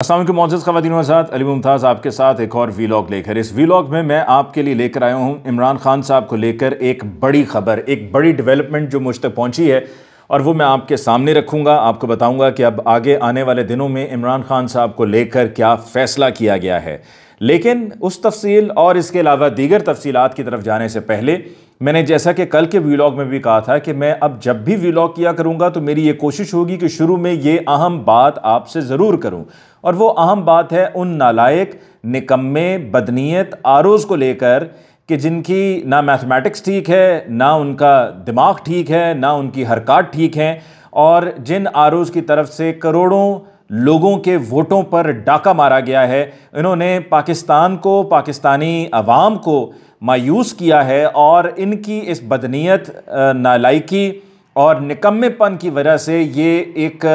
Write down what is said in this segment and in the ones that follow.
अस्सलाम वालेकुम मोअज़्ज़ज़ ख़वातीन व हज़रात, अली मुमताज़ आपके साथ एक और वीलॉग लेकर। इस वीलॉग में मैं आपके लिए लेकर आया हूँ इमरान खान साहब को लेकर एक बड़ी ख़बर, एक बड़ी डेवलपमेंट जो मुझ तक पहुँची है और वो मैं आपके सामने रखूँगा। आपको बताऊँगा कि अब आगे आने वाले दिनों में इमरान खान साहब को लेकर क्या फ़ैसला किया गया है। लेकिन उस तफसील और इसके अलावा दीगर तफसीलात की तरफ जाने से पहले मैंने जैसा कि कल के वीलॉग में भी कहा था कि मैं अब जब भी वीलॉग किया करूँगा तो मेरी ये कोशिश होगी कि शुरू में ये अहम बात आपसे ज़रूर करूँ, और वो अहम बात है उन नालायक, निकम्मे, बदनीयत आरोज़ को लेकर कि जिनकी ना मैथमेटिक्स ठीक है, ना उनका दिमाग ठीक है, ना उनकी हरकत ठीक है, और जिन आरोज़ की तरफ से करोड़ों लोगों के वोटों पर डाका मारा गया है। इन्होंने पाकिस्तान को, पाकिस्तानी अवाम को मायूस किया है और इनकी इस बदनीयत, नालायकी और निकम्मेपन की वजह से ये एक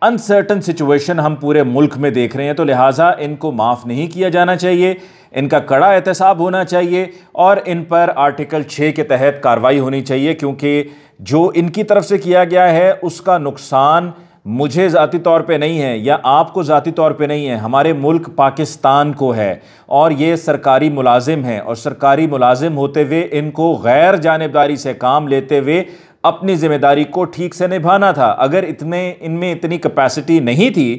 अनसर्टन सिचुएशन हम पूरे मुल्क में देख रहे हैं। तो लिहाजा इनको माफ़ नहीं किया जाना चाहिए, इनका कड़ा एहतसाब होना चाहिए और इन पर आर्टिकल 6 के तहत कार्रवाई होनी चाहिए, क्योंकि जो इनकी तरफ से किया गया है उसका नुकसान मुझे ज़ाती तौर पे नहीं है या आपको ज़ाती तौर पे नहीं है, हमारे मुल्क पाकिस्तान को है। और ये सरकारी मुलाजिम हैं और सरकारी मुलाजिम होते हुए इनको गैर जानिबदारी से काम लेते हुए अपनी ज़िम्मेदारी को ठीक से निभाना था। अगर इनमें इतनी कैपेसिटी नहीं थी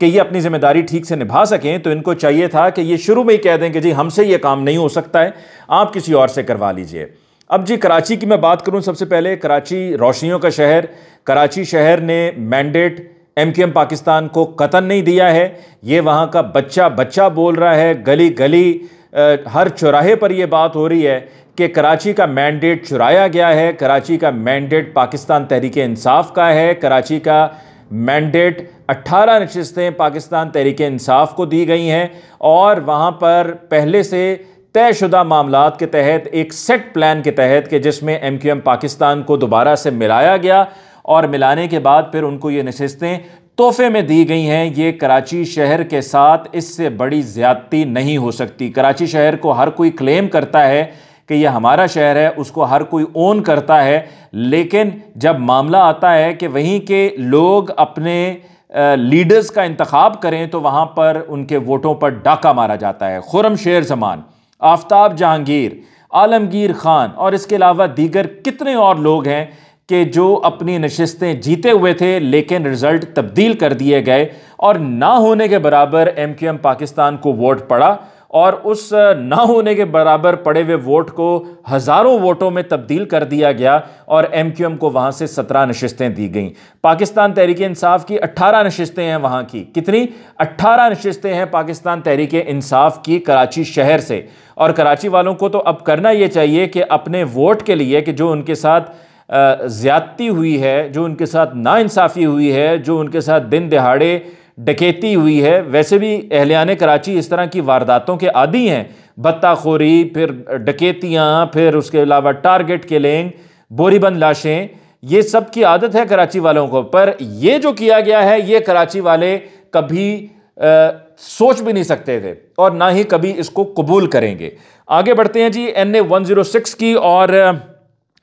कि ये अपनी ज़िम्मेदारी ठीक से निभा सकें तो इनको चाहिए था कि ये शुरू में ही कह दें कि जी हमसे ये काम नहीं हो सकता है, आप किसी और से करवा लीजिए। अब जी कराची की मैं बात करूं, सबसे पहले कराची रोशनियों का शहर, कराची शहर ने मैंडेट MQM पाकिस्तान को कतन नहीं दिया है। ये वहाँ का बच्चा बच्चा बोल रहा है, गली गली हर चौराहे पर यह बात हो रही है कि कराची का मैंडेट चुराया गया है, कराची का मैंडेट पाकिस्तान तहरीक इंसाफ का है, कराची का मैंडेट 18 नशिस्तें पाकिस्तान तहरीक इंसाफ को दी गई हैं और वहाँ पर पहले से तयशुदा मामलात के तहत एक सेट प्लान के तहत कि जिसमें MQM पाकिस्तान को दोबारा से मिलाया गया और मिलाने के बाद फिर उनको ये नशिस्तें तोहफे में दी गई हैं। ये कराची शहर के साथ इससे बड़ी ज़्यादती नहीं हो सकती। कराची शहर को हर कोई क्लेम करता है कि यह हमारा शहर है, उसको हर कोई ओन करता है, लेकिन जब मामला आता है कि वहीं के लोग अपने लीडर्स का इंतखाब करें तो वहाँ पर उनके वोटों पर डाका मारा जाता है। खुर्रम शेर ज़मान, आफ्ताब जहांगीर, आलमगीर खान और इसके अलावा दीगर कितने और लोग हैं कि जो अपनी नशिस्तें जीते हुए थे लेकिन रिज़ल्ट तब्दील कर दिए गए और ना होने के बराबर MQM पाकिस्तान को वोट पड़ा और उस ना होने के बराबर पड़े हुए वोट को हज़ारों वोटों में तब्दील कर दिया गया और MQM को वहाँ से 17 नशिस्तें दी गईं। पाकिस्तान तहरीक इंसाफ की 18 नशिस्तें हैं वहाँ की। कितनी? 18 नशिस्तें हैं पाकिस्तान तहरीक इंसाफ की कराची शहर से। और कराची वालों को तो अब करना ये चाहिए कि अपने वोट के लिए कि जो उनके साथ ज़्यादती हुई है, जो उनके साथ नाइंसाफ़ी हुई है, जो उनके साथ दिन दिहाड़े डकैती हुई है, वैसे भी अहलियाने कराची इस तरह की वारदातों के आदी हैं, बत्ताखोरी, फिर डकैतियाँ, फिर उसके अलावा टारगेट किलिंग, बोरीबंद लाशें, ये सब की आदत है कराची वालों को। पर ये जो किया गया है ये कराची वाले कभी सोच भी नहीं सकते थे और ना ही कभी इसको कबूल करेंगे। आगे बढ़ते हैं जी। NA 106 की और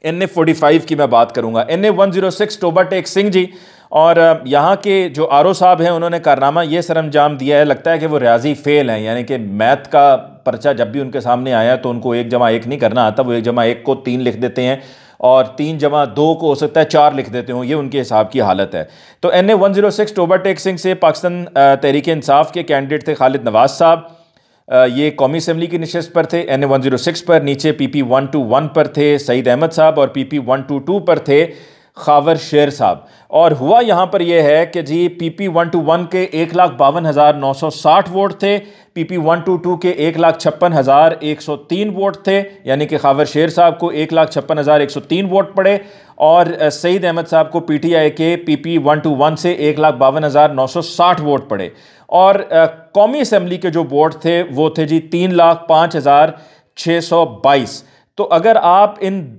NA 45 की मैं बात करूंगा। NA 106 Toba take Singh ji, और यहाँ के जो RO साहब हैं उन्होंने कारनामा ये सरअंजाम दिया है, लगता है कि वो रियाजी फेल हैं, यानी कि मैथ का पर्चा जब भी उनके सामने आया तो उनको 1 जमा 1 नहीं करना आता, वो 1 जमा 1 को 3 लिख देते हैं और 3 जमा 2 को हो सकता है 4 लिख देते हो, ये उनके हिसाब की हालत है। तो NA 106 टोबा टेक सिंह से पाकिस्तान तहरीक इंसाफ के कैंडिडेट थे खालिद नवाज साहब, ये कौमी असम्बली की नशिस्त पर थे NA 106 पर। नीचे PP 121 पर थे सईद अहमद साहब और PP 122 पर थे खावर शेर साहब। और हुआ यहाँ पर यह है कि जी PP 121 के 1,52,960 वोट थे, PP 122 के 1,56,103 वोट थे, यानी कि खावर शेर साहब को 1,56,103 वोट पड़े और सईद अहमद साहब को PTI के PP 121 से 1,52,960 वोट पड़े। और कौमी असम्बली के जो वोट थे वो थे जी 3,05,622। तो अगर आप इन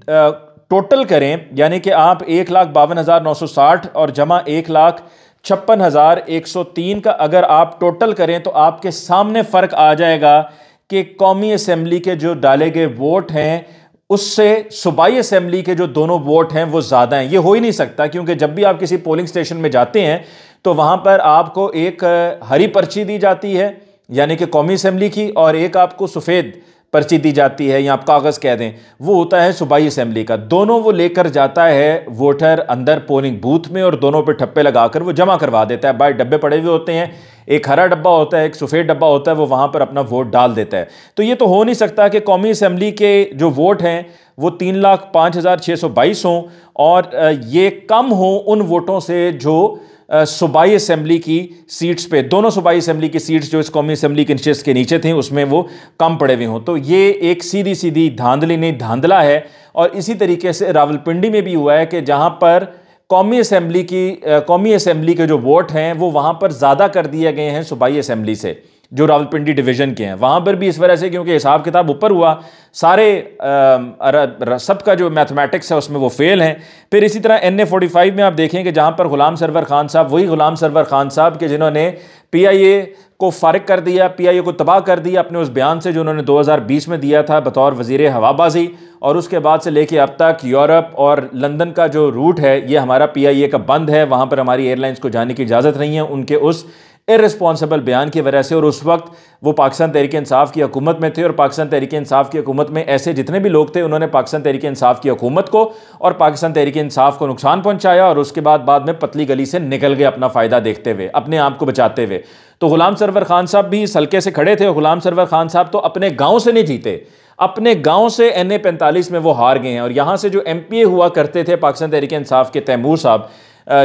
टोटल करें, यानी कि आप 1,52,960 और जमा 1,56,103 का अगर आप टोटल करें तो आपके सामने फ़र्क आ जाएगा कि कौमी असम्बली के जो डाले गए वोट हैं उससे सूबाई असम्बली के जो दोनों वोट हैं वो ज़्यादा हैं। ये हो ही नहीं सकता, क्योंकि जब भी आप किसी पोलिंग स्टेशन में जाते हैं तो वहाँ पर आपको एक हरी पर्ची दी जाती है यानी कि कौमी असम्बली की, और एक आपको सफ़ेद पर्ची दी जाती है या आप कागज़ कह दें, वो होता है सूबाई असम्बली का। दोनों वो लेकर जाता है वोटर अंदर पोलिंग बूथ में और दोनों पे ठप्पे लगाकर वो जमा करवा देता है। बाहर डब्बे पड़े हुए होते हैं, एक हरा डब्बा होता है, एक सफ़ेद डब्बा होता है, वो वहाँ पर अपना वोट डाल देता है। तो ये तो हो नहीं सकता कि कौमी असम्बली के जो वोट हैं वो 3,05,622 हों और ये कम हो उन वोटों से जो सूबाई असम्बली की सीट्स पे, दोनों सूबाई असम्बली की सीट्स जो इस कौमी असम्बली के निशस्त के नीचे थी उसमें वो कम पड़े हुए हों। तो ये एक सीधी सीधी धांधली नहीं धांधला है। और इसी तरीके से रावलपिंडी में भी हुआ है कि जहां पर कौमी असम्बली के जो वोट हैं वो वहां पर ज़्यादा कर दिए गए हैं सूबाई असम्बली से, जो रावलपिंडी डिवीज़न के हैं। वहाँ पर भी इस वजह से क्योंकि हिसाब किताब ऊपर हुआ, सारे सबका जो मैथमेटिक्स है उसमें वो फेल हैं। फिर इसी तरह NA45 में आप देखें कि जहाँ पर ग़ुलाम सरवर खान साहब, वही ग़ुलाम सरवर खान साहब के जिन्होंने PIA को फारिग कर दिया, PIA को तबाह कर दिया अपने उस बयान से जो उन्होंने 2020 में दिया था बतौर वज़ीर हवाबाजी, और उसके बाद से लेके अब तक यूरोप और लंदन का जो रूट है ये हमारा PIA का बंद है, वहाँ पर हमारी एयरलाइंस को जाने की इजाज़त नहीं है उनके उस इर्रेस्पॉन्सिबल बयान की वजह से। और उस वक्त वो पाकिस्तान तहरीक इंसाफ की हुकूमत में थे और पाकिस्तान तहरीक इंसाफ की हुकूमत में ऐसे जितने भी लोग थे उन्होंने पाकिस्तान तहरीक इंसाफ की हुकूमत को और पाकिस्तान तहरीक इंसाफ को नुकसान पहुंचाया और उसके बाद में पतली गली से निकल गए अपना फ़ायदा देखते हुए, अपने आप को बचाते हुए। तो ग़ुलाम सरवर खान साहब भी इस हल्के से खड़े थे और ग़ुलाम सरवर खान साहब तो अपने गाँव से नहीं जीते, अपने गांव से NA45 में वो हार गए हैं। और यहां से जो MPA हुआ करते थे पाकिस्तान तहरीक इंसाफ के, तैमूर साहब,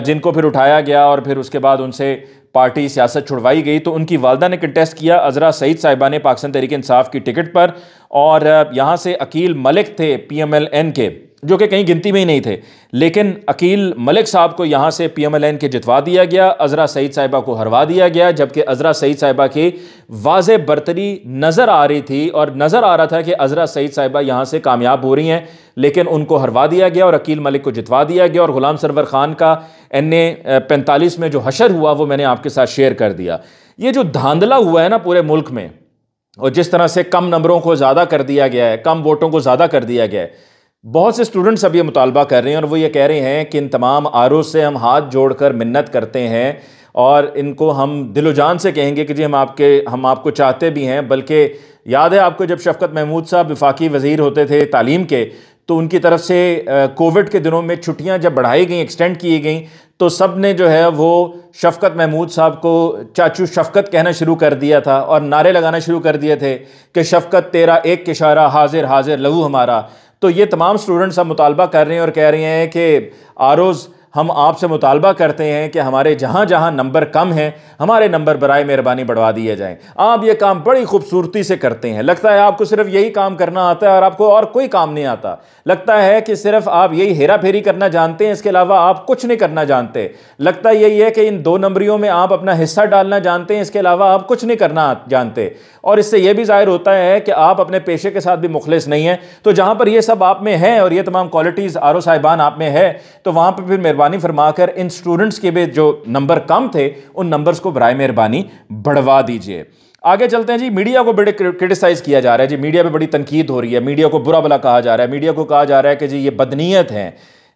जिनको फिर उठाया गया और फिर उसके बाद उनसे पार्टी सियासत छुड़वाई गई, तो उनकी वालदा ने कंटेस्ट किया अजरा सईद साहिबा ने पाकिस्तान तहरीक इंसाफ की टिकट पर। और यहां से अकील मलिक थे PMLN के, जो कि कहीं गिनती में ही नहीं थे, लेकिन अकील मलिक साहब को यहाँ से PMLN के जितवा दिया गया, अजरा सईद साहिबा को हरवा दिया गया, जबकि अजरा सईद साहिबा की वाज़े बरतरी नज़र आ रही थी और नज़र आ रहा था कि अजरा सईद साहिबा यहाँ से कामयाब हो रही हैं, लेकिन उनको हरवा दिया गया और अकील मलिक को जितवा दिया गया। और ग़ुलाम सरवर खान का NA45 में जो हशर हुआ वो मैंने आपके साथ शेयर कर दिया। ये जो धांधला हुआ है ना पूरे मुल्क में, और जिस तरह से कम नंबरों को ज़्यादा कर दिया गया है, कम वोटों को ज़्यादा कर दिया गया है, बहुत से स्टूडेंट्स अब ये मुतालबा कर रहे हैं और वो ये कह रहे हैं कि इन तमाम आरओ से हम हाथ जोड़कर मिन्नत करते हैं और इनको हम दिलो जान से कहेंगे कि जी हम आपको चाहते भी हैं। बल्कि याद है आपको जब शफकत महमूद साहब वफाकी वज़ीर होते थे तालीम के, तो उनकी तरफ से कोविड के दिनों में छुट्टियां जब बढ़ाई गई, एक्सटेंड की गई, तो सब ने जो है वो शफकत महमूद साहब को चाचू शफकत कहना शुरू कर दिया था और नारे लगाना शुरू कर दिए थे कि शफकत तेरा एक इशारा, हाजिर हाजिर लहू हमारा। तो ये तमाम स्टूडेंट्स अब मुतालबा कर रहे हैं और कह रहे हैं कि आरोज़ हम आपसे मुतालबा करते हैं कि हमारे जहाँ जहाँ नंबर कम हैं हमारे नंबर बराए मेहरबानी बढ़वा दिए जाएं। आप ये काम बड़ी खूबसूरती से करते हैं, लगता है आपको सिर्फ यही काम करना आता है और आपको और कोई काम नहीं आता। लगता है कि सिर्फ आप यही हेरा फेरी करना जानते हैं, इसके अलावा आप कुछ नहीं करना जानते। लगता यही है कि इन 2 नंबरियों में आप अपना हिस्सा डालना जानते हैं, इसके अलावा आप कुछ नहीं करना जानते। और इससे यह भी जाहिर होता है कि आप अपने पेशे के साथ भी मुखलिस नहीं हैं। तो जहाँ पर ये सब आप में है और ये तमाम क्वालिटीज़ आरो साहिबान आप में है, तो वहाँ पर फिर मेहरबानी फरमाकर इन स्टूडेंट्स के भी जो नंबर कम थे उन नंबर्स को बराए मेहरबानी बढ़वा दीजिए। आगे चलते हैं जी। मीडिया को बड़े क्रिटिसाइज किया जा रहा है जी, मीडिया पे बड़ी तनकीद हो रही है, मीडिया को बुरा भला कहा जा रहा है, मीडिया को कहा जा रहा है कि जी ये बदनीयत है।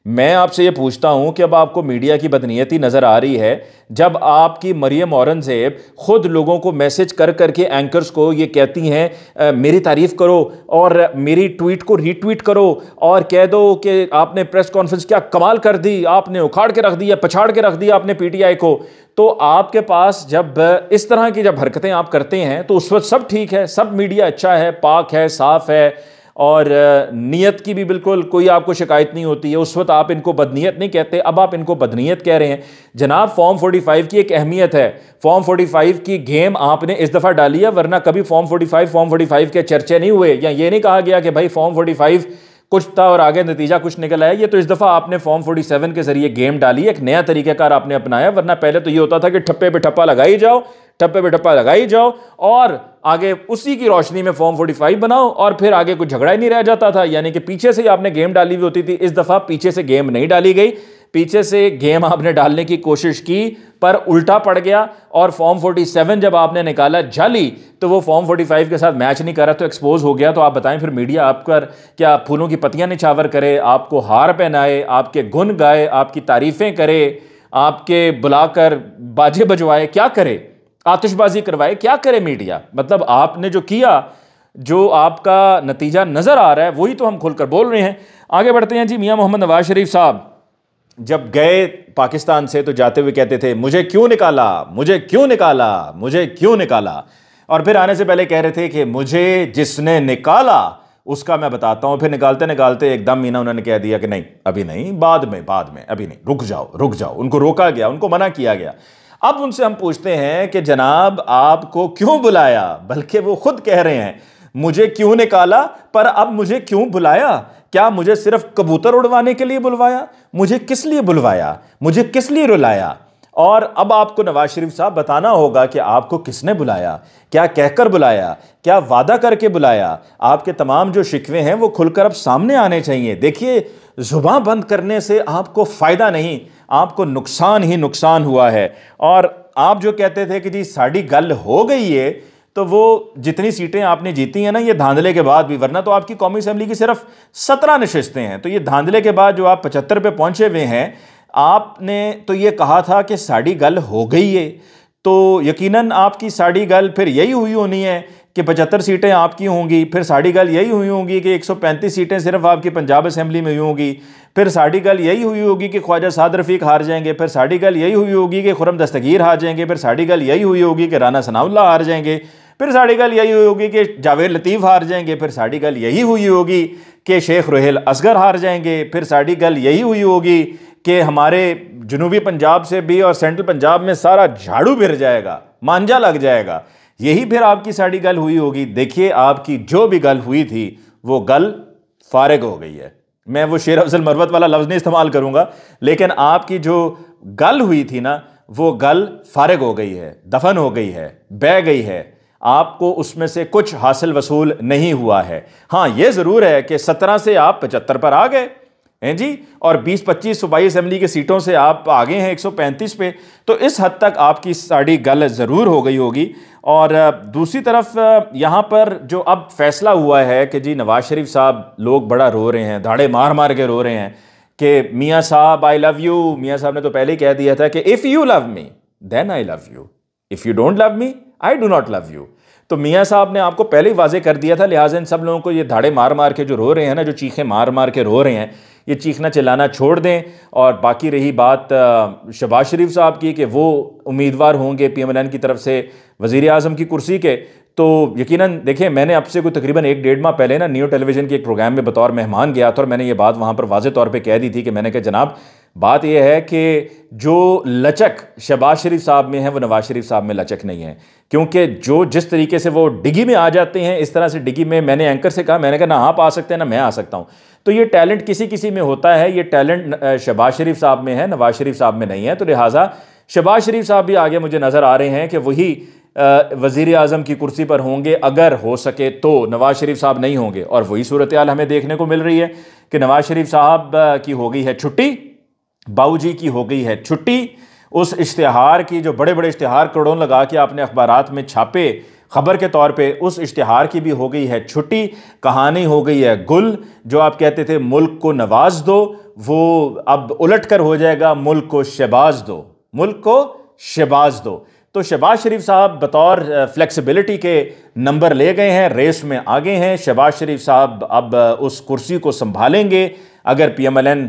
मैं आपसे ये पूछता हूं कि अब आपको मीडिया की बदनीयती नज़र आ रही है जब आपकी मरियम औरंगज़ेब खुद लोगों को मैसेज कर करके एंकर्स को ये कहती हैं मेरी तारीफ़ करो और मेरी ट्वीट को रीट्वीट करो और कह दो कि आपने प्रेस कॉन्फ्रेंस क्या कमाल कर दी, आपने उखाड़ के रख दिया, पछाड़ के रख दिया आपने PTI को। तो आपके पास जब इस तरह की जब हरकतें आप करते हैं तो उस वक्त सब ठीक है, सब मीडिया अच्छा है, पाक है, साफ़ है और नीयत की भी बिल्कुल कोई आपको शिकायत नहीं होती है, उस वक्त आप इनको बदनीयत नहीं कहते। अब आप इनको बदनीयत कह रहे हैं। जनाब फॉर्म 45 की एक अहमियत है, फॉर्म 45 की गेम आपने इस दफ़ा डाली है, वरना कभी फॉर्म 45 के चर्चे नहीं हुए, या ये नहीं कहा गया कि भाई फॉर्म 45 कुछ था और आगे नतीजा कुछ निकल आया। ये तो इस दफ़ा आपने फॉर्म 47 के जरिए गेम डाली, एक नया तरीक़ाकार आपने अपनाया, वरना पहले तो ये होता था कि ठप्पे पे ठप्पा लगाई जाओ, ठप्पे पे ठप्पा लगाई जाओ और आगे उसी की रोशनी में फॉर्म 45 बनाओ और फिर आगे कुछ झगड़ा ही नहीं रह जाता था, यानी कि पीछे से ही आपने गेम डाली हुई होती थी। इस दफ़ा पीछे से गेम नहीं डाली गई, पीछे से गेम आपने डालने की कोशिश की पर उल्टा पड़ गया और फॉर्म 47 जब आपने निकाला जाली तो वो फॉर्म 45 के साथ मैच नहीं कर रहा, तो एक्सपोज हो गया। तो आप बताएं फिर मीडिया आपका क्या फूलों की पत्तियां निछावर करे, आपको हार पहनाए, आपके गुण गाए, आपकी तारीफें करे आपके बुलाकर बाजे बजवाए, क्या करे, आतिशबाजी करवाए, क्या करे मीडिया। मतलब आपने जो किया, जो आपका नतीजा नज़र आ रहा है, वही तो हम खुलकर बोल रहे हैं। आगे बढ़ते हैं जी। मियां मोहम्मद नवाज शरीफ साहब जब गए पाकिस्तान से तो जाते हुए कहते थे मुझे क्यों निकाला, मुझे क्यों निकाला, मुझे क्यों निकाला, और फिर आने से पहले कह रहे थे कि मुझे जिसने निकाला उसका मैं बताता हूं। फिर निकालते निकालते एकदम मीना उन्होंने कह दिया कि नहीं अभी नहीं, बाद में, अभी नहीं, रुक जाओ रुक जाओ। उनको रोका गया, उनको मना किया गया। अब उनसे हम पूछते हैं कि जनाब आपको क्यों बुलाया, बल्कि वो खुद कह रहे हैं मुझे क्यों निकाला, पर अब मुझे क्यों बुलाया। क्या मुझे सिर्फ कबूतर उड़वाने के लिए बुलवाया, मुझे किस लिए बुलवाया, मुझे किस लिए रुलाया। और अब आपको नवाज शरीफ साहब बताना होगा कि आपको किसने बुलाया, क्या कहकर बुलाया, क्या वादा करके बुलाया। आपके तमाम जो शिकवे हैं वो खुलकर अब सामने आने चाहिए। देखिए, जुबान बंद करने से आपको फ़ायदा नहीं, आपको नुकसान ही नुकसान हुआ है। और आप जो कहते थे कि जी साड़ी गल हो गई है, तो वो जितनी सीटें आपने जीती हैं ना, ये धांधले के बाद भी, वरना तो आपकी कौमी असेंबली की सिर्फ 17 नशिस्तें हैं। तो ये धांधले के बाद जो आप 75 पे पहुंचे हुए हैं, आपने तो ये कहा था कि साड़ी गल हो गई है, तो यकीनन आपकी साड़ी गल फिर यही हुई होनी है कि 75 सीटें आपकी होंगी। फिर साड़ी गल यही हुई होंगी कि 135 सीटें सिर्फ आपकी पंजाब असेंबली में हुई होंगी। फिर साड़ी गल यही हुई होगी कि ख्वाजा साद रफ़ीक हार जाएंगे। फिर साड़ी गल यही हुई होगी कि खुरम दस्तगीर हार जाएंगे। फिर साड़ी गल यही हुई होगी कि राना सनाउल्लाह हार जाएंगे। फिर साड़ी गल यही हुई होगी कि जावेद लतीफ़ हार जाएंगे। फिर साड़ी गल यही हुई होगी कि शेख रुहेल असगर हार जाएंगे। फिर साड़ी गल यही हुई होगी कि हमारे जनूबी पंजाब से भी और सेंट्रल पंजाब में सारा झाड़ू भिर जाएगा, मांझा लग जाएगा। यही फिर आपकी साड़ी गल हुई होगी। देखिए, आपकी जो भी गल हुई थी वो गल फारिग हो गई है। मैं वो शेर अफजल मरवत वाला लफ्ज़ नहीं इस्तेमाल करूँगा, लेकिन आपकी जो गल हुई थी ना, वो गल फारिग हो गई है, दफन हो गई है, बह गई है। आपको उसमें से कुछ हासिल वसूल नहीं हुआ है। हाँ, ये ज़रूर है कि 17 से आप 75 पर आ गए हैं जी, और 20-25 सूबाई असेंबली की सीटों से आप आगे हैं 135 पे। तो इस हद तक आपकी साड़ी गल ज़रूर हो गई होगी। और दूसरी तरफ यहाँ पर जो अब फैसला हुआ है कि जी नवाज शरीफ साहब, लोग बड़ा रो रहे हैं, धाड़े मार मार के रो रहे हैं कि मियाँ साहब आई लव यू। मियाँ साहब ने तो पहले ही कह दिया था कि if you love me then I love you, if you don't love me I do not love you. तो मियाँ साहब ने आपको पहले ही वाजे कर दिया था। लिहाजा इन सब लोगों को ये धाड़े मार मार के जो रो रहे हैं ना, जो चीखें मार मार के रो रहे हैं, ये चीखना चिल्लाना छोड़ दें। और बाकी रही बात शहबाज शरीफ साहब की कि वो उम्मीदवार होंगे PMLN की तरफ से वज़ीर आज़म की कुर्सी के, तो यकीनन देखिए, मैंने आपसे कोई तकरीबन 1-1.5 माह पहले ना नियो टेलीविज़न के एक प्रोग्राम में बतौर मेहमान गया था, और मैंने ये बात वहाँ पर वाज़े तौर पे कह दी थी कि मैंने कहा जनाब, बात यह है कि जो लचक शहबाज शरीफ साहब में है वो नवाज शरीफ साहब में लचक नहीं है। क्योंकि जो जिस तरीके से वो डिग्गी में आ जाते हैं, इस तरह से डिग्गी में, मैंने एंकर से कहा, मैंने कहा ना आप आ सकते हैं ना मैं आ सकता हूँ। तो ये टैलेंट किसी किसी में होता है, ये टैलेंट शहबाज शरीफ साहब में है, नवाज शरीफ साहब में नहीं है। तो लिहाजा शहबाज शरीफ साहब भी आगे मुझे नज़र आ रहे हैं कि वही वज़ीर आज़म की कुर्सी पर होंगे, अगर हो सके तो नवाज शरीफ साहब नहीं होंगे। और वही सूरत हाल हमें देखने को मिल रही है कि नवाज शरीफ साहब की हो गई है छुट्टी, बाऊजी की हो गई है छुट्टी। उस इश्तिहार की, जो बड़े बड़े इश्तिहार करोड़ों लगा के आपने अखबारात में छापे खबर के तौर पे, उस इश्तिहार की भी हो गई है छुट्टी। कहानी हो गई है गुल। जो आप कहते थे मुल्क को नवाज दो, वो अब उलट कर हो जाएगा मुल्क को शहबाज दो, मुल्क को शहबाज दो। तो शहबाज शरीफ साहब बतौर फ्लेक्सिबिलिटी के नंबर ले गए हैं, रेस में आगे हैं। शहबाज शरीफ साहब अब उस कुर्सी को संभालेंगे अगर PMLN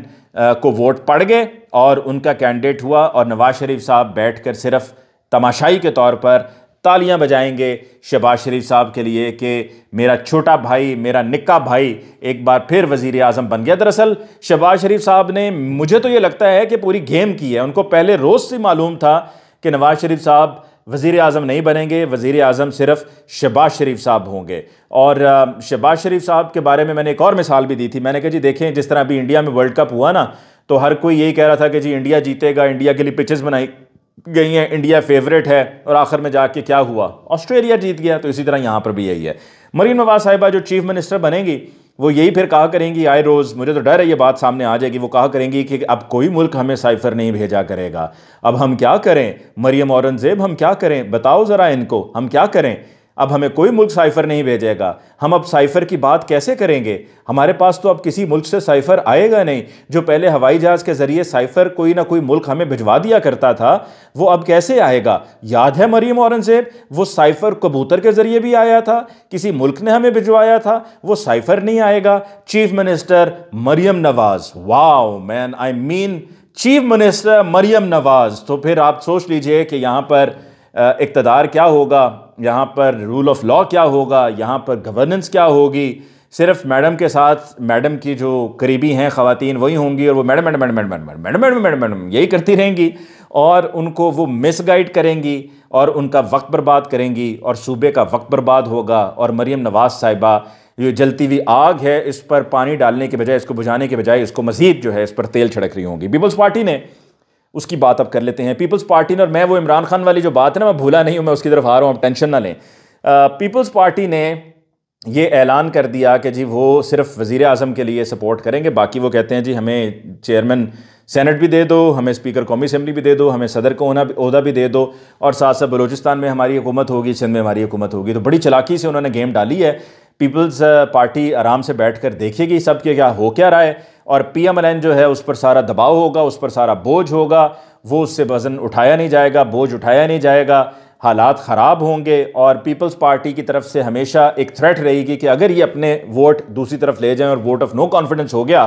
को वोट पड़ गए और उनका कैंडिडेट हुआ, और नवाज शरीफ साहब बैठकर सिर्फ तमाशाई के तौर पर तालियां बजाएंगे शहबाज शरीफ साहब के लिए कि मेरा छोटा भाई, मेरा निक्का भाई एक बार फिर वज़ीर आज़म बन गया। दरअसल शहबाज शरीफ साहब ने, मुझे तो ये लगता है कि पूरी गेम की है। उनको पहले रोज़ से मालूम था कि नवाज शरीफ साहब वज़ीर आज़म नहीं बनेंगे, वज़ीर आज़म सिर्फ शहबाज शरीफ साहब होंगे। और शहबाज शरीफ साहब के बारे में मैंने एक और मिसाल भी दी थी। मैंने कहा जी देखें, जिस तरह अभी इंडिया में वर्ल्ड कप हुआ ना, तो हर कोई यही कह रहा था कि जी इंडिया जीतेगा, इंडिया के लिए पिचेस बनाई गई हैं, इंडिया फेवरेट है, और आखिर में जाके क्या हुआ, ऑस्ट्रेलिया जीत गया। तो इसी तरह यहाँ पर भी यही है। मरीम नवाज साहिबा जो चीफ मिनिस्टर बनेंगी, वो यही फिर कहा करेंगी आए रोज़, मुझे तो डर है ये बात सामने आ जाएगी, वो कहा करेंगी कि अब कोई मुल्क हमें साइफर नहीं भेजा करेगा, अब हम क्या करें, मरियम औरंगज़ेब हम क्या करें, बताओ ज़रा इनको हम क्या करें। अब हमें कोई मुल्क साइफर नहीं भेजेगा। हम अब साइफर की बात कैसे करेंगे? हमारे पास तो अब किसी मुल्क से साइफर आएगा नहीं। जो पहले हवाई जहाज के जरिए साइफर कोई ना कोई मुल्क हमें भिजवा दिया करता था, वो अब कैसे आएगा? याद है मरियम औरंगजेब, वो साइफर कबूतर के जरिए भी आया था, किसी मुल्क ने हमें भिजवाया था, वो साइफर नहीं आएगा। Chief minister Mariam Nawaz, wow man, I mean chief minister Mariam Nawaz. तो फिर आप सोच लीजिए कि यहाँ पर इक़्तिदार क्या होगा, यहाँ पर रूल ऑफ लॉ क्या होगा, यहाँ पर गवर्नेंस क्या होगी। सिर्फ मैडम के साथ मैडम की जो करीबी हैं ख़वातीन वही होंगी और वो madam madam madam madam madam madam madam madam यही करती रहेंगी और उनको वो मिसगाइड करेंगी और उनका वक्त बर्बाद करेंगी और सूबे का वक्त बर्बाद होगा। और मरियम नवाज साहिबा ये जलती हुई आग है, इस पर पानी डालने के बजाय, इसको बुझाने के बजाय इसको मज़ीद जो है इस पर तेल छिड़क रही होंगी। पीपल्स पार्टी ने, उसकी बात अब कर लेते हैं। पीपल्स पार्टी ने, और मैं वो इमरान खान वाली जो बात है ना, मैं भूला नहीं हूँ, मैं उसकी तरफ आ रहा हूँ, आप टेंशन ना लें। पीपल्स पार्टी ने ये ऐलान कर दिया कि जी वो सिर्फ वज़ीर आज़म के लिए सपोर्ट करेंगे, बाकी वो कहते हैं जी हमें चेयरमैन सेनेट भी दे दो, हमें स्पीकर कौमी असम्बली भी दे दो, हमें सदर का ओहदा भी दे दो, और साथ साथ बलूचिस्तान में हमारी हुकूमत होगी, सिंध में हमारी हुकूमत होगी। तो बड़ी चालाकी से उन्होंने गेम डाली है। पीपल्स पार्टी आराम से बैठ कर देखेगी सब के क्या हो क्या रहा है, और PMLN जो है उस पर सारा दबाव होगा, उस पर सारा बोझ होगा, वो उससे वज़न उठाया नहीं जाएगा, बोझ उठाया नहीं जाएगा, हालात ख़राब होंगे। और पीपल्स पार्टी की तरफ से हमेशा एक थ्रेट रहेगी कि अगर ये अपने वोट दूसरी तरफ ले जाएं और वोट ऑफ नो कॉन्फिडेंस हो गया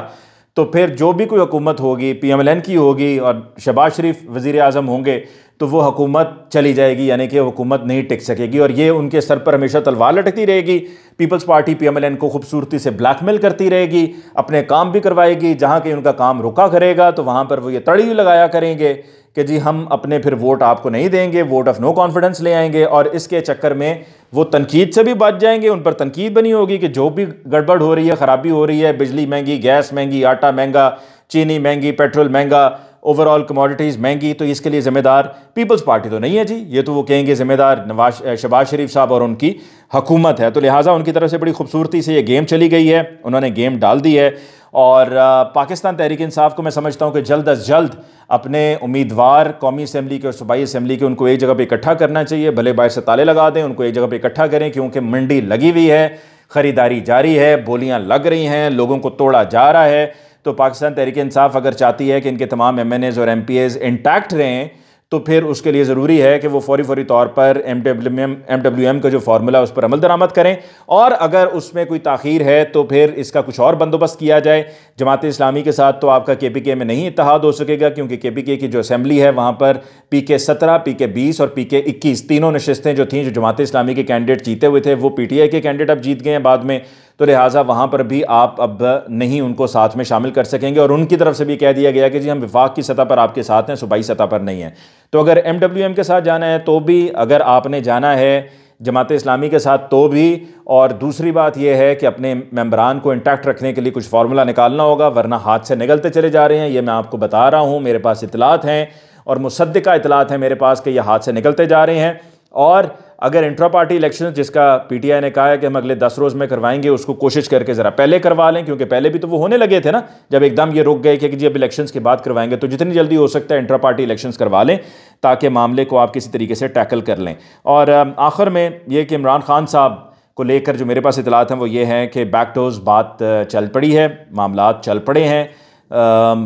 तो फिर जो भी कोई हुकूमत होगी PMLN की होगी और शहबाज शरीफ वज़ीर आज़म होंगे तो वो हुकूमत चली जाएगी, यानी कि हुकूमत नहीं टिक सकेगी और ये उनके सर पर हमेशा तलवार लटकती रहेगी। पीपल्स पार्टी PMLN को खूबसूरती से ब्लैकमेल करती रहेगी, अपने काम भी करवाएगी, जहाँ कहीं उनका काम रुका करेगा तो वहाँ पर वो ये तड़ी लगाया करेंगे कि जी हम अपने फिर वोट आपको नहीं देंगे, वोट ऑफ नो कॉन्फिडेंस ले आएंगे। और इसके चक्कर में वो तनकीद से भी बच जाएंगे, उन पर तनकीद बनी होगी कि जो भी गड़बड़ हो रही है, ख़राबी हो रही है, बिजली महंगी, गैस महंगी, आटा महंगा, चीनी महंगी, पेट्रोल महंगा, ओवरऑल कमोडिटीज़ महंगी, तो इसके लिए ज़िम्मेदार पीपल्स पार्टी तो नहीं है जी, ये तो वो कहेंगे ज़िम्मेदार शहबाज शरीफ साहब और उनकी हुकूमत है। तो लिहाजा उनकी तरफ से बड़ी खूबसूरती से ये गेम चली गई है, उन्होंने गेम डाल दी है। और पाकिस्तान तहरीक इंसाफ को मैं समझता हूँ कि जल्द अज जल्द अपने उम्मीदवार कौमी असम्बली के और सूबाई असम्बली के उनको एक जगह पे इकट्ठा करना चाहिए, भले बाहर से ताले लगा दें, उनको एक जगह पे इकट्ठा करें, क्योंकि मंडी लगी हुई है, ख़रीदारी जारी है, बोलियाँ लग रही हैं, लोगों को तोड़ा जा रहा है। तो पाकिस्तान तहरीक इंसाफ अगर चाहती है कि इनके तमाम MNAs और MPAs इंटैक्ट रहें तो फिर उसके लिए ज़रूरी है कि वो फौरी तौर पर MWM का जो फार्मूला उस पर अमल दरामद करें, और अगर उसमें कोई ताख़ीर है तो फिर इसका कुछ और बंदोबस्त किया जाए। जमात इस्लामी के साथ तो आपका KPK में नहीं इत्तेहाद हो सकेगा, क्योंकि KPK की जो असम्बली है वहाँ पर PK 17, PK 20 और PK 21 तीनों नशस्तें जो थीं, जो जमात इस्लामी के कैंडिडेट जीते हुए थे वो PTI के कैंडिडेट अब जीत गए हैं बाद में, तो लिहाजा वहाँ पर भी आप अब नहीं उनको साथ में शामिल कर सकेंगे। और उनकी तरफ से भी कह दिया गया कि जी हम विफाक की सतह पर आपके साथ हैं, सूबाई सतह पर नहीं है। तो अगर MWM के साथ जाना है तो भी, अगर आपने जाना है जमात इस्लामी के साथ तो भी, और दूसरी बात यह है कि अपने मेंबरान को इंटैक्ट रखने के लिए कुछ फार्मूला निकालना होगा, वरना हाथ से निकलते चले जा रहे हैं। ये मैं आपको बता रहा हूँ, मेरे पास इतलात हैं और मुसद्दिका इतलात हैं मेरे पास कि ये हाथ से निकलते जा रहे हैं। और अगर इंट्रा पार्टी इलेक्शन, जिसका PTI ने कहा है कि हम अगले 10 रोज़ में करवाएंगे, उसको कोशिश करके ज़रा पहले करवा लें, क्योंकि पहले भी तो वो होने लगे थे ना, जब एकदम ये रुक गए कि जी अब इलेक्शंस के बाद करवाएंगे। तो जितनी जल्दी हो सकता है इंट्रा पार्टी इलेक्शंस करवा लें ताकि मामले को आप किसी तरीके से टैकल कर लें। और आखिर में ये कि इमरान खान साहब को लेकर जो मेरे पास इतलात हैं वो ये हैं कि बैकडोर्स बात चल पड़ी है, मामलात चल पड़े हैं।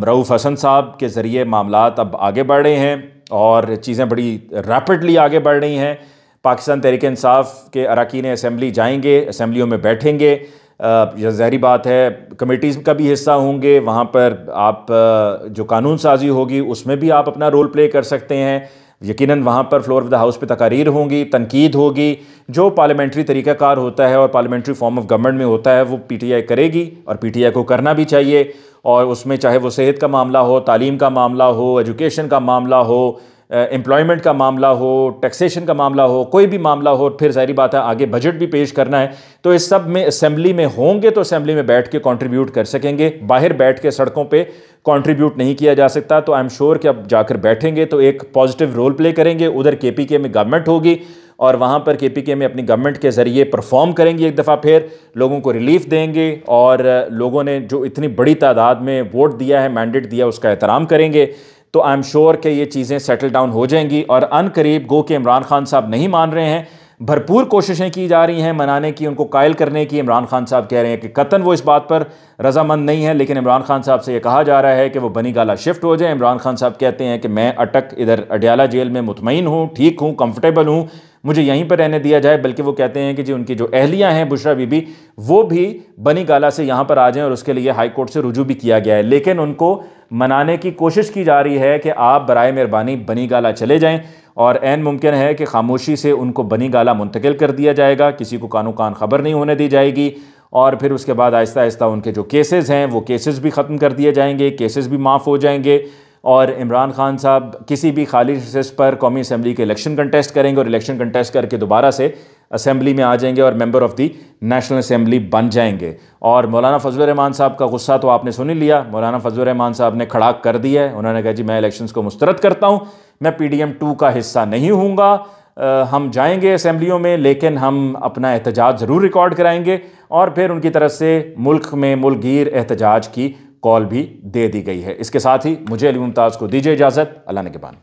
रऊफ़ हसन साहब के ज़रिए मामलात अब आगे बढ़ रहे हैं और चीज़ें बड़ी रैपिडली आगे बढ़ रही हैं। पाकिस्तान तहरीक इंसाफ के अरकान असम्बली जाएंगे, असम्बलियों में बैठेंगे, ज़ाहिरी बात है कमेटीज़ का भी हिस्सा होंगे, वहाँ पर आप जो कानून साजी होगी उसमें भी आप अपना रोल प्ले कर सकते हैं। यकीनन वहाँ पर फ्लोर ऑफ द हाउस पे तकारीर होंगी, तनकीद होगी, जो पार्लियामेंट्री तरीक़ाकार होता है और पार्लियामेंट्री फॉर्म ऑफ गवर्नमेंट में होता है वो PTI करेगी, और PTI को करना भी चाहिए। और उसमें चाहे वो सेहत का मामला हो, तालीम का मामला हो, एजुकेशन का मामला हो, एम्प्लॉयमेंट का मामला हो, टैक्सेशन का मामला हो, कोई भी मामला हो, फिर ज़ाहिर बात है आगे बजट भी पेश करना है, तो इस सब में असेंबली में होंगे तो असेंबली में बैठ के कंट्रीब्यूट कर सकेंगे। बाहर बैठ के सड़कों पे कंट्रीब्यूट नहीं किया जा सकता। तो आई एम श्योर कि अब जाकर बैठेंगे तो एक पॉजिटिव रोल प्ले करेंगे। उधर KPK में गवर्नमेंट होगी और वहाँ पर KPK में अपनी गवर्नमेंट के ज़रिए परफॉर्म करेंगे, एक दफ़ा फिर लोगों को रिलीफ देंगे, और लोगों ने जो इतनी बड़ी तादाद में वोट दिया है, मैंडेट दिया, उसका एहतराम करेंगे। तो आई एम श्योर कि ये चीज़ें सेटल डाउन हो जाएंगी। और अन करीब गो के इमरान खान साहब नहीं मान रहे हैं, भरपूर कोशिशें की जा रही हैं मनाने की, उनको कायल करने की। इमरान खान साहब कह रहे हैं कि कतन वो इस बात पर रजामंद नहीं है, लेकिन इमरान खान साहब से ये कहा जा रहा है कि वो बनी गाला शिफ्ट हो जाए। इमरान खान साहब कहते हैं कि मैं अटक इधर अडयाला जेल में मुतमईन हूँ, ठीक हूँ, कंफर्टेबल हूँ, मुझे यहीं पर रहने दिया जाए। बल्कि वो कहते हैं कि जी उनकी जो अहलियाँ हैं बुशरा बीबी, वो भी बनी गाला से यहाँ पर आ जाएं, और उसके लिए हाई कोर्ट से रुजू भी किया गया है। लेकिन उनको मनाने की कोशिश की जा रही है कि आप बराए मेहरबानी बनी गाला चले जाएं, और ऐन मुमकिन है कि खामोशी से उनको बनी गाला मुंतकिल कर दिया जाएगा, किसी को कानो कान खबर नहीं होने दी जाएगी। और फिर उसके बाद आहिस्ता आहिस्ता उनके जो केसेस हैं वो केसेस भी ख़त्म कर दिए जाएंगे, केसेस भी माफ़ हो जाएंगे, और इमरान खान साहब किसी भी खाली नशिस्त पर कौमी असम्बली के इलेक्शन कंटेस्ट करेंगे, और इलेक्शन कंटेस्ट करके दोबारा से असम्बली में आ जाएंगे और member of the national assembly बन जाएंगे। और मौलाना फजलुर रहमान साहब का गुस्सा तो आपने सुन ही लिया। मौलाना फजलुर रहमान साहब ने खड़ाक कर दिया है, उन्होंने कहा जी मैं इलेक्शंस को मुस्तरद करता हूँ, मैं PDM 2 का हिस्सा नहीं हूँगा। हम जाएंगे असम्बलियों में, लेकिन हम अपना एहतजाज ज़रूर रिकॉर्ड कराएंगे। और फिर उनकी तरफ से मुल्क में मुल्कगीर एहतजाज की कॉल भी दे दी गई है। इसके साथ ही मुझे अली मुमताज़ को दीजिए इजाज़त। अल्लाह ने के बाद।